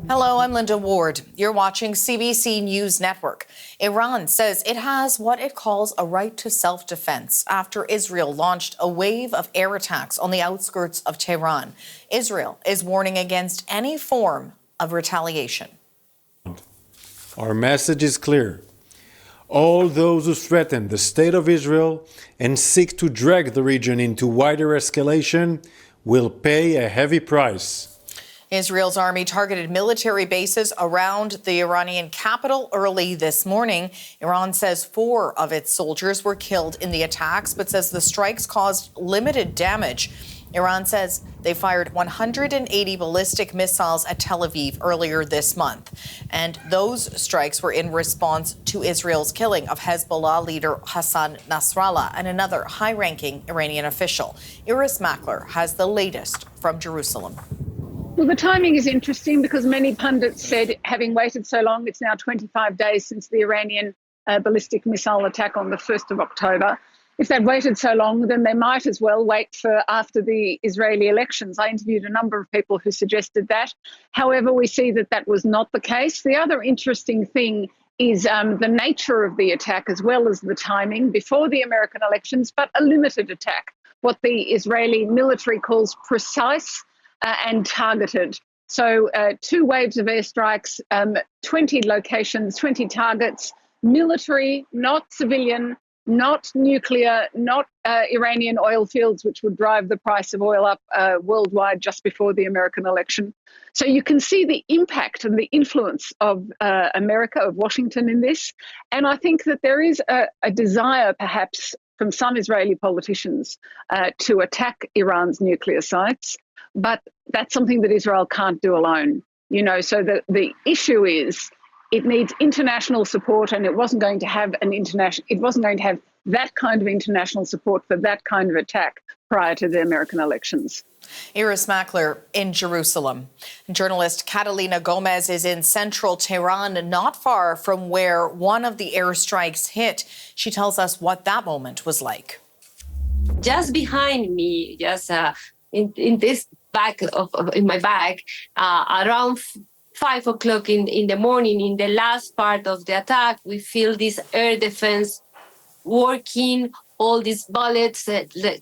Hello, I'm Linda Ward. You're watching CBC News Network. Iran says it has what it calls a right to self-defense after Israel launched a wave of air attacks on the outskirts of Tehran. Israel is warning against any form of retaliation. Our message is clear. All those who threaten the state of Israel and seek to drag the region into wider escalation will pay a heavy price. Israel's army targeted military bases around the Iranian capital early this morning. Iran says 4 of its soldiers were killed in the attacks, but says the strikes caused limited damage. Iran says they fired 180 ballistic missiles at Tel Aviv earlier this month. And those strikes were in response to Israel's killing of Hezbollah leader Hassan Nasrallah and another high-ranking Iranian official. Iris Mackler has the latest from Jerusalem. Well, the timing is interesting because many pundits said, having waited so long, it's now 25 days since the Iranian ballistic missile attack on the 1st of October. If they'd waited so long, then they might as well wait for after the Israeli elections. I interviewed a number of people who suggested that. However, we see that that was not the case. The other interesting thing is the nature of the attack as well as the timing before the American elections, but a limited attack, what the Israeli military calls precise and targeted. So 2 waves of airstrikes, 20 locations, 20 targets, military, not civilian, not nuclear, not Iranian oil fields, which would drive the price of oil up worldwide just before the American election. So you can see the impact and the influence of America, of Washington in this. And I think that there is a desire, perhaps, from some Israeli politicians to attack Iran's nuclear sites. But that's something that Israel can't do alone. You know, so the issue is it needs international support, and it wasn't going to have that kind of international support for that kind of attack prior to the American elections. Iris Mackler in Jerusalem. Journalist Catalina Gomez is in central Tehran, not far from where one of the airstrikes hit. She tells us what that moment was like. Just behind me, in this back in my bag, around 5 o'clock in the morning, in the last part of the attack, we feel this air defense working, all these bullets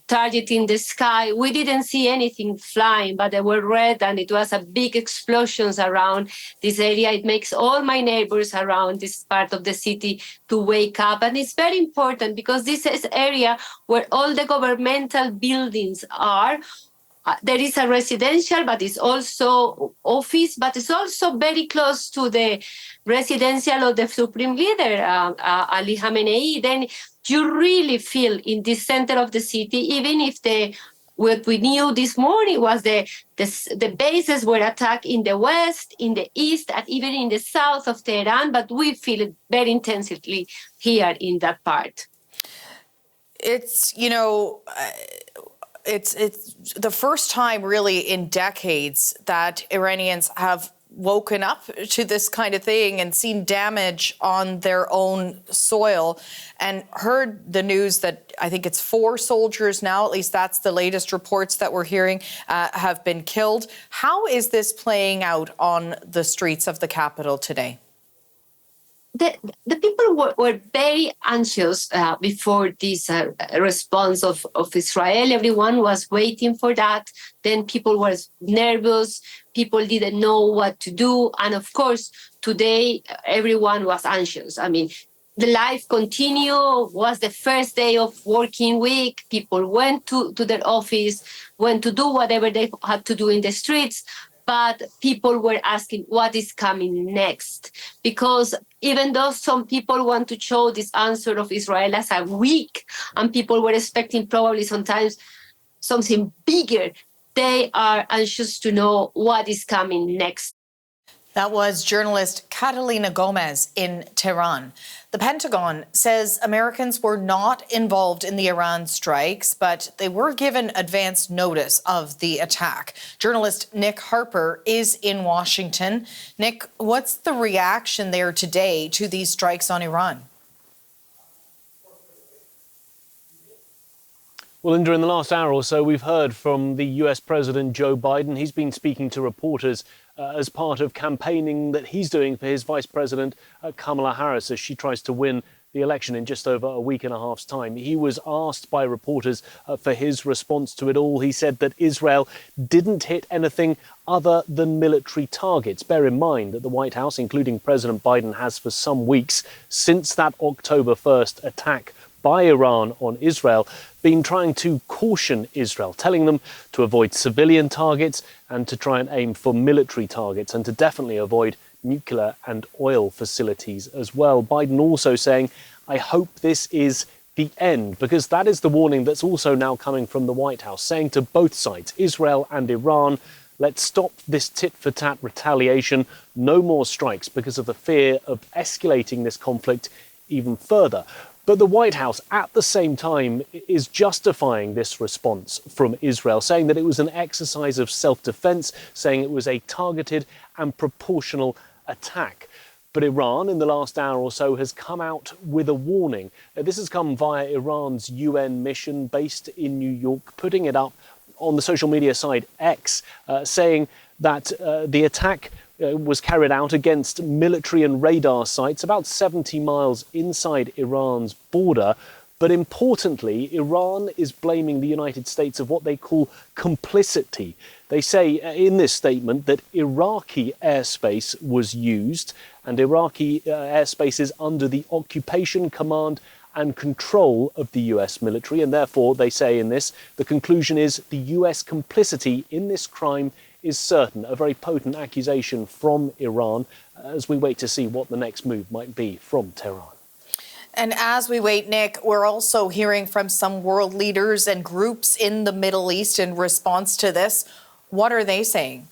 targeting the sky. We didn't see anything flying, but they were red, and it was a big explosions around this area. It makes all my neighbors around this part of the city to wake up. And it's very important because this is area where all the governmental buildings are. There is a residential, but it's also office, but it's also very close to the residential of the Supreme Leader, Ali Khamenei. Then you really feel in the center of the city, even if what we knew this morning was the bases were attacked in the west, in the east, and even in the south of Tehran, but we feel it very intensively here in that part. It's, you know, it's the first time really in decades that Iranians have woken up to this kind of thing and seen damage on their own soil and heard the news that I think it's 4 soldiers now, at least that's the latest reports that we're hearing, have been killed. How is this playing out on the streets of the capital today? The people were very anxious before this response of Israel. Everyone was waiting for that. Then people were nervous. People didn't know what to do. And of course, today, everyone was anxious. I mean, the life continued, was the first day of working week. People went to their office, went to do whatever they had to do in the streets. But people were asking what is coming next, because even though some people want to show this answer of Israel as a weak, and people were expecting probably sometimes something bigger, they are anxious to know what is coming next. That was journalist Catalina Gomez in Tehran. The Pentagon says Americans were not involved in the Iran strikes, but they were given advance notice of the attack. Journalist Nick Harper is in Washington. Nick, what's the reaction there today to these strikes on Iran? Well, Linda, in the last hour or so, we've heard from the US President Joe Biden. He's been speaking to reporters as part of campaigning that he's doing for his Vice President Kamala Harris as she tries to win the election in just over a week and a half's time. He was asked by reporters for his response to it all. He said that Israel didn't hit anything other than military targets. Bear in mind that the White House, including President Biden, has for some weeks since that October 1st attack by Iran on Israel been trying to caution Israel, telling them to avoid civilian targets and to try and aim for military targets and to definitely avoid nuclear and oil facilities as well. Biden also saying, I hope this is the end, because that is the warning that's also now coming from the White House, saying to both sides, Israel and Iran, let's stop this tit-for-tat retaliation, no more strikes, because of the fear of escalating this conflict even further. But the White House, at the same time, is justifying this response from Israel, saying that it was an exercise of self-defense, saying it was a targeted and proportional attack. But Iran, in the last hour or so, has come out with a warning. This has come via Iran's UN mission based in New York, putting it up on the social media site X, saying that the attack was carried out against military and radar sites about 70 miles inside Iran's border. But importantly, Iran is blaming the United States of what they call complicity. They say in this statement that Iraqi airspace was used, and Iraqi airspace is under the occupation, command and control of the US military. And therefore, they say in this, the conclusion is the US complicity in this crime is certain. A very potent accusation from Iran as we wait to see what the next move might be from Tehran. And as we wait, Nick, we're also hearing from some world leaders and groups in the Middle East in response to this. What are they saying?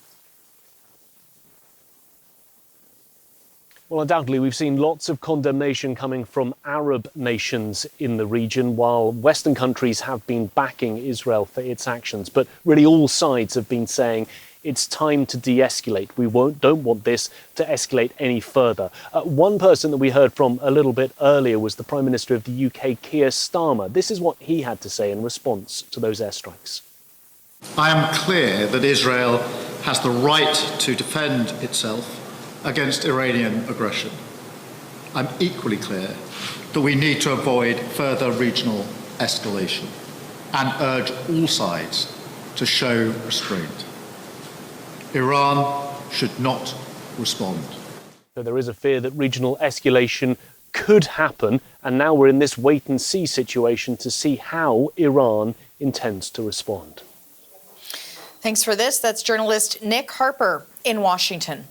Well, undoubtedly, we've seen lots of condemnation coming from Arab nations in the region, while Western countries have been backing Israel for its actions. But really all sides have been saying it's time to de-escalate. We don't want this to escalate any further. One person that we heard from a little bit earlier was the Prime Minister of the UK, Keir Starmer. This is what he had to say in response to those airstrikes. I am clear that Israel has the right to defend itself against Iranian aggression. I'm equally clear that we need to avoid further regional escalation and urge all sides to show restraint. Iran should not respond. So there is a fear that regional escalation could happen, and now we're in this wait-and-see situation to see how Iran intends to respond. Thanks for this. That's journalist Nick Harper in Washington.